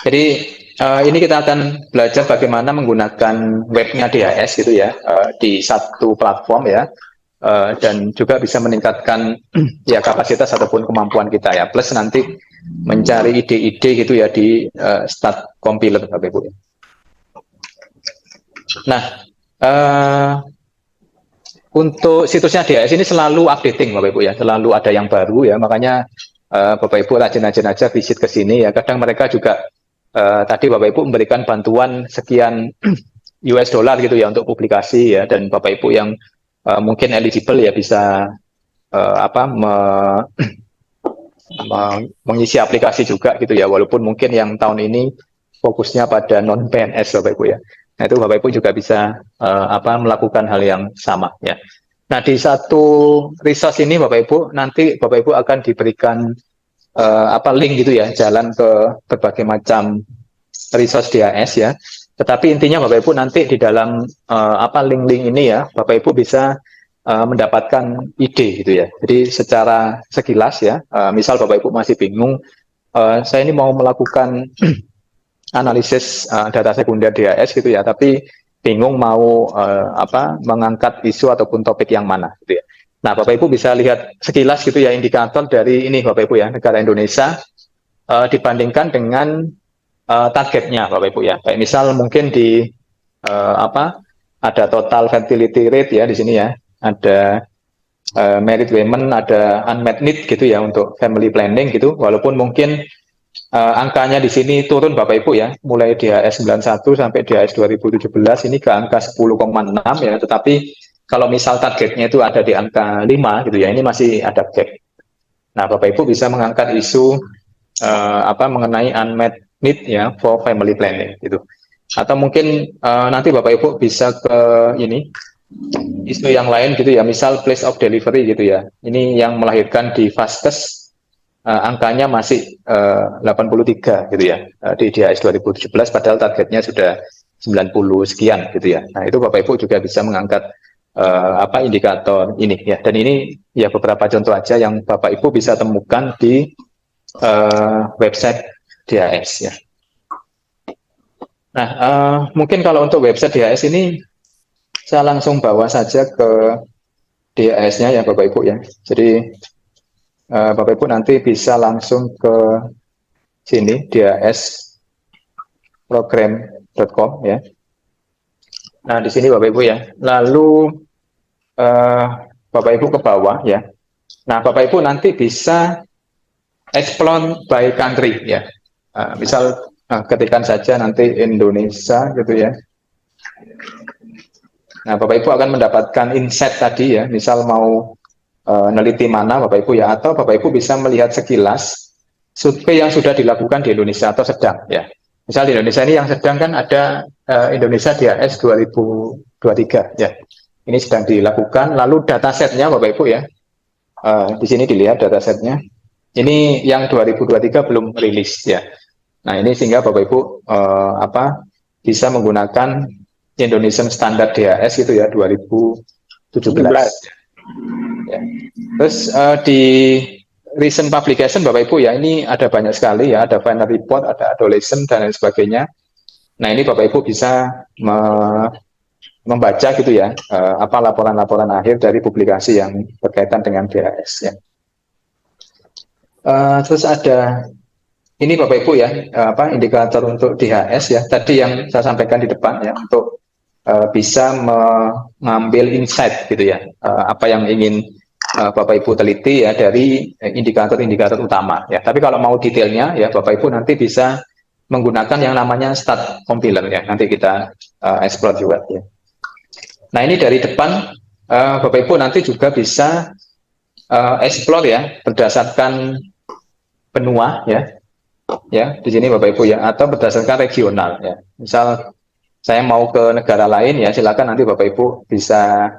Jadi ini kita akan belajar bagaimana menggunakan webnya DHS gitu ya di satu platform ya dan juga bisa meningkatkan ya kapasitas ataupun kemampuan kita ya. Plus nanti mencari ide-ide gitu ya di Start Compiler Bapak Ibu. Nah, untuk situsnya DHS ini selalu updating Bapak Ibu ya, selalu ada yang baru ya, makanya Bapak Ibu rajin-rajin aja visit ke sini ya. Kadang mereka juga tadi Bapak Ibu memberikan bantuan sekian US dollar gitu ya untuk publikasi ya, dan Bapak Ibu yang mungkin eligible ya bisa apa mengisi aplikasi juga gitu ya, walaupun mungkin yang tahun ini fokusnya pada non PNS Bapak Ibu ya. Nah itu Bapak Ibu juga bisa apa melakukan hal yang sama ya. Nah di satu resource ini Bapak Ibu nanti Bapak Ibu akan diberikan apa link gitu ya, jalan ke berbagai macam resource DHS ya. Tetapi intinya Bapak Ibu nanti di dalam apa link-link ini ya Bapak Ibu bisa mendapatkan ide gitu ya. Jadi secara sekilas ya, misal Bapak Ibu masih bingung, saya ini mau melakukan analisis data sekunder DHS gitu ya, tapi bingung mau apa mengangkat isu ataupun topik yang mana gitu ya. Nah, Bapak Ibu bisa lihat sekilas gitu ya indikator dari ini Bapak Ibu ya, negara Indonesia dibandingkan dengan targetnya Bapak Ibu ya. Kayak misal mungkin di apa ada total fertility rate ya di sini ya, ada married women, ada unmet need gitu ya untuk family planning gitu. Walaupun mungkin angkanya di sini turun Bapak Ibu ya, mulai DHS 91 sampai DHS 2017 ini ke angka 10,6 ya, tetapi kalau misal targetnya itu ada di angka 5 gitu ya, ini masih ada gap. Nah, Bapak Ibu bisa mengangkat isu apa mengenai unmet need ya for family planning gitu. Atau mungkin nanti Bapak Ibu bisa ke ini isu yang lain gitu ya, misal place of delivery gitu ya. Ini yang melahirkan di Vaskes angkanya masih 83 gitu ya di DHS 2017 padahal targetnya sudah 90 sekian gitu ya. Nah, itu Bapak Ibu juga bisa mengangkat apa indikator ini ya. Dan ini ya beberapa contoh aja yang Bapak Ibu bisa temukan di website DHS ya. Nah, mungkin kalau untuk website DHS ini saya langsung bawa saja ke DHS-nya ya Bapak Ibu ya. Jadi Bapak Ibu nanti bisa langsung ke sini dhsprogram.com ya. Nah, di sini Bapak Ibu ya. Lalu Bapak Ibu ke bawah ya. Nah, Bapak Ibu nanti bisa explore by country ya. Misal ketikkan saja nanti Indonesia gitu ya. Nah, Bapak Ibu akan mendapatkan insight tadi ya, misal mau neliti mana Bapak Ibu ya, atau Bapak Ibu bisa melihat sekilas survei yang sudah dilakukan di Indonesia atau sedang ya. Misal di Indonesia ini yang sedang kan ada Indonesia DHS 2023 ya. Ini sedang dilakukan, lalu datasetnya Bapak Ibu ya. Di sini dilihat datasetnya. Ini yang 2023 belum rilis ya. Nah, ini sehingga Bapak Ibu apa bisa menggunakan Indonesian Standard DHS gitu ya 2017. Ya. Terus di recent publication Bapak Ibu ya ini ada banyak sekali ya, ada final report, ada adolescent dan lain sebagainya. Nah, ini Bapak Ibu bisa membaca gitu ya apa laporan-laporan akhir dari publikasi yang berkaitan dengan DHS ya. Terus ada ini Bapak Ibu ya apa indikator untuk DHS ya. Tadi yang saya sampaikan di depan ya untuk bisa mengambil insight gitu ya apa yang ingin Bapak Ibu teliti ya dari indikator-indikator utama ya. Tapi kalau mau detailnya ya Bapak Ibu nanti bisa menggunakan yang namanya Start Compiler ya. Nanti kita explore juga ya. Nah, ini dari depan Bapak Ibu nanti juga bisa explore ya berdasarkan benua ya. Ya, di sini Bapak Ibu ya atau berdasarkan regional ya. Misal saya mau ke negara lain ya silakan nanti Bapak Ibu bisa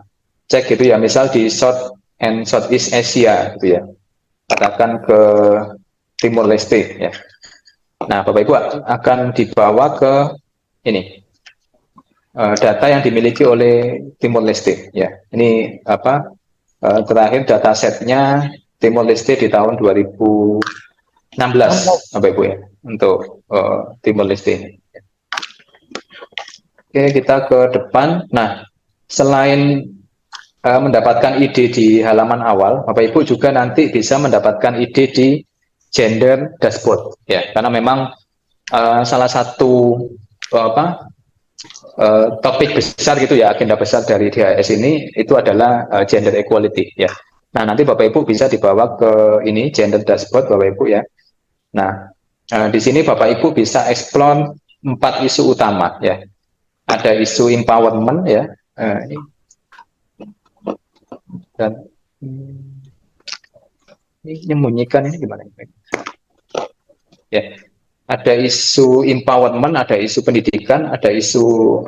cek gitu ya, misal di South and Southeast Asia gitu ya, katakan ke Timur Leste ya. Nah, Bapak Ibu akan dibawa ke ini data yang dimiliki oleh Timur Leste ya. Ini apa terakhir data setnya Timur Leste di tahun 2016 Bapak Ibu ya. untuk Timor Leste ini. Oke, kita ke depan. Nah, selain mendapatkan ide di halaman awal, Bapak Ibu juga nanti bisa mendapatkan ide di gender dashboard, ya, karena memang salah satu topik besar gitu ya, agenda besar dari DHS ini itu adalah gender equality, ya. Nah, nanti Bapak Ibu bisa dibawa ke ini gender dashboard, Bapak Ibu, ya. Nah, di sini Bapak Ibu bisa explore 4 isu utama, ya. Ada isu empowerment, ya. Ini dan ini menyembunyikan ini gimana? Ya, ada isu empowerment, ada isu pendidikan, ada isu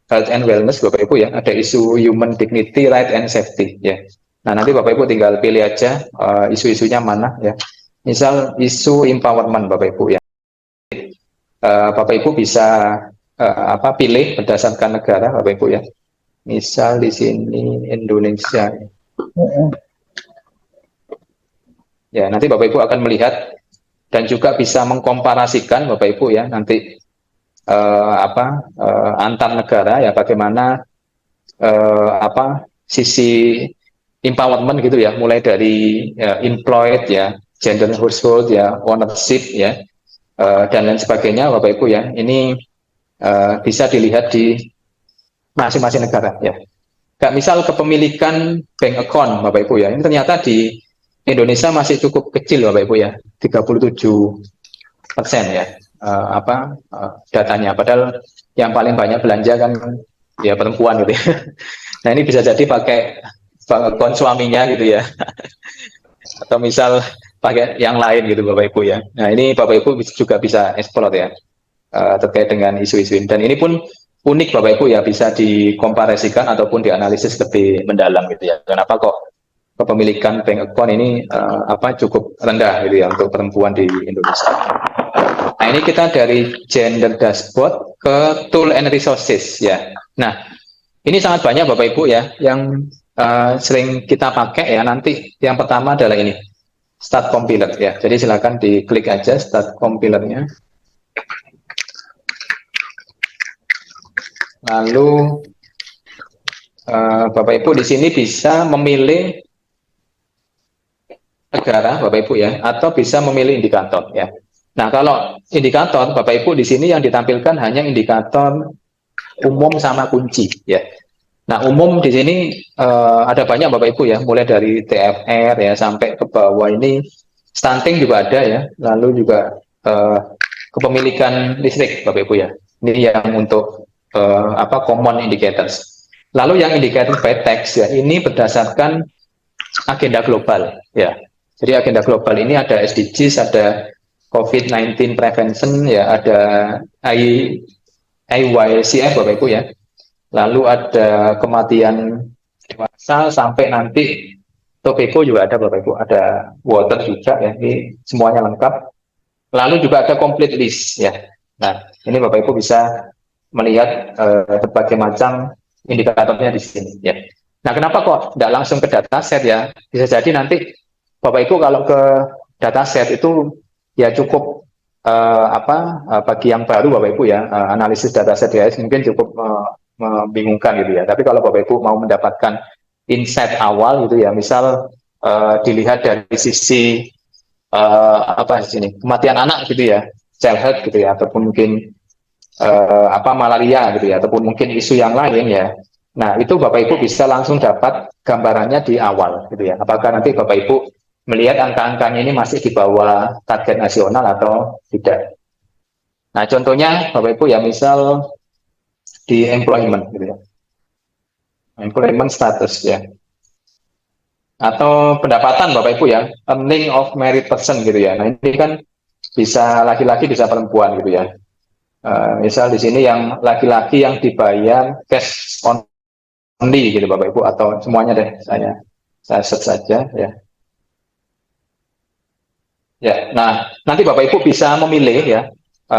health and wellness, Bapak Ibu, ya. Ada isu human dignity, right and safety, ya. Nah, nanti Bapak Ibu tinggal pilih aja isu-isunya mana, ya. Misal isu empowerment, Bapak Ibu, ya. Bapak Ibu bisa pilih berdasarkan negara, Bapak Ibu, ya. Misal di sini Indonesia. Ya, nanti Bapak Ibu akan melihat dan juga bisa mengkomparasikan, Bapak Ibu, ya, nanti antar negara, ya, bagaimana sisi empowerment gitu ya, mulai dari employed, ya, gender household, ya, ownership, ya, dan lain sebagainya, Bapak Ibu, ya. Ini bisa dilihat di masing-masing negara, ya. Kayak misal kepemilikan bank account, Bapak Ibu, ya. Ini ternyata di Indonesia masih cukup kecil, Bapak Ibu, ya. 37% ya datanya. Padahal yang paling banyak belanja kan ya perempuan gitu ya. Nah, ini bisa jadi pakai bank account suaminya gitu ya. Atau misal pakai yang lain gitu, Bapak Ibu, ya. Nah, ini Bapak Ibu juga bisa explore, ya, terkait dengan isu-isu ini. Dan ini pun unik, Bapak Ibu, ya, bisa dikomparasikan ataupun dianalisis lebih mendalam gitu ya. Kenapa kok kepemilikan bank account ini cukup rendah gitu ya untuk perempuan di Indonesia. Nah, ini kita dari gender dashboard ke tool and resources, ya. Nah, ini sangat banyak Bapak Ibu, ya, yang sering kita pakai, ya. Nanti yang pertama adalah ini, start compiler, ya. Jadi silakan diklik aja start compilernya. Lalu Bapak Ibu di sini bisa memilih negara, Bapak Ibu, ya, atau bisa memilih indikator, ya. Nah, kalau indikator, Bapak Ibu, di sini yang ditampilkan hanya indikator umum sama kunci, ya. Nah, umum di sini ada banyak, Bapak Ibu, ya, mulai dari TFR, ya, sampai ke bawah ini stunting juga ada, ya. Lalu juga kepemilikan listrik, Bapak Ibu, ya. Ini yang untuk common indicators. Lalu yang indikator by text, ya, ini berdasarkan agenda global, ya. Jadi agenda global ini ada SDGs, ada COVID-19 prevention, ya, ada IYCF, Bapak Ibu, ya. Lalu ada kematian dewasa sampai nanti tobacco juga ada, Bapak Ibu, ada water juga, ya. Ini semuanya lengkap. Lalu juga ada complete list, ya. Nah, ini Bapak Ibu bisa melihat berbagai macam indikatornya di sini, ya. Nah, kenapa kok tidak langsung ke dataset, ya? Bisa jadi nanti Bapak Ibu kalau ke dataset itu ya cukup bagi yang baru, Bapak Ibu, ya, analisis dataset DHS mungkin cukup membingungkan gitu ya. Tapi kalau Bapak Ibu mau mendapatkan insight awal gitu ya, misal dilihat dari sisi di sini kematian anak gitu ya, child health gitu ya, ataupun mungkin malaria gitu ya, ataupun mungkin isu yang lain, ya. Nah, itu Bapak Ibu bisa langsung dapat gambarannya di awal gitu ya. Apakah nanti Bapak Ibu melihat angka-angkanya ini masih di bawah target nasional atau tidak. Nah, contohnya Bapak Ibu, ya, misal di employment gitu ya. Employment status, ya. Atau pendapatan Bapak Ibu, ya, earning of married person gitu ya. Nah, ini kan bisa laki-laki bisa perempuan gitu ya. Misal di sini yang laki-laki yang dibayar cash only gitu, Bapak Ibu, atau semuanya deh, saya search saja, ya. Ya, nah, nanti Bapak Ibu bisa memilih, ya.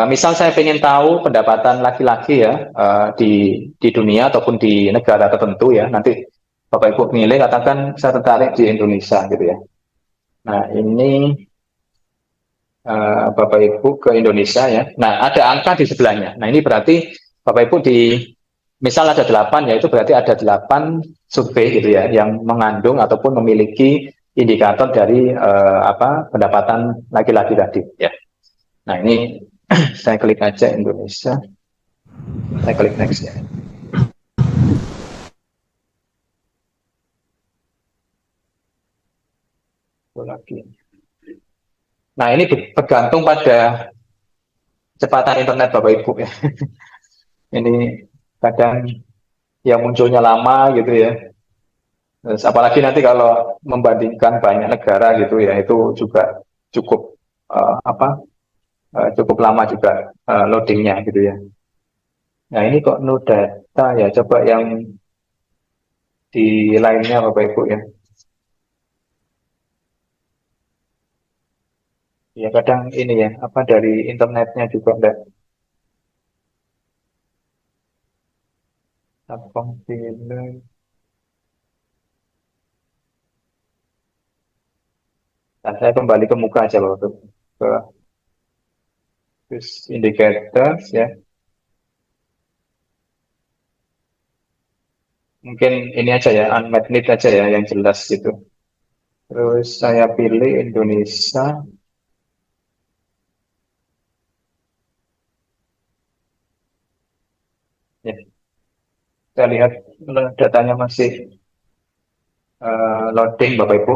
Misal saya ingin tahu pendapatan laki-laki, ya, di dunia ataupun di negara tertentu, ya. Nanti Bapak Ibu milih, katakan saya tertarik di Indonesia gitu ya. Nah, ini Bapak Ibu ke Indonesia ya. Nah, ada angka di sebelahnya. Nah, ini berarti Bapak Ibu misal ada 8 ya, itu berarti ada 8 survei gitu ya yang mengandung ataupun memiliki indikator dari pendapatan laki-laki tadi ya. Nah, ini saya klik aja Indonesia. Saya klik next ya. Lagi. Nah, ini bergantung pada kecepatan internet Bapak Ibu ya. Ini kadang yang munculnya lama gitu ya. Terus apalagi nanti kalau membandingkan banyak negara gitu ya, itu juga cukup cukup lama juga loadingnya gitu ya. Nah ini kok no data ya, coba yang di lainnya Bapak Ibu ya. Ya kadang ini ya, apa dari internetnya juga enggak confirm. Nah, saya kembali ke muka aja Bapak Ibu. Ke indicators ya. Mungkin ini aja ya, unmet need aja ya yang jelas gitu. Terus saya pilih Indonesia. Ya, saya lihat datanya masih loading Bapak Ibu.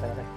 Silakan.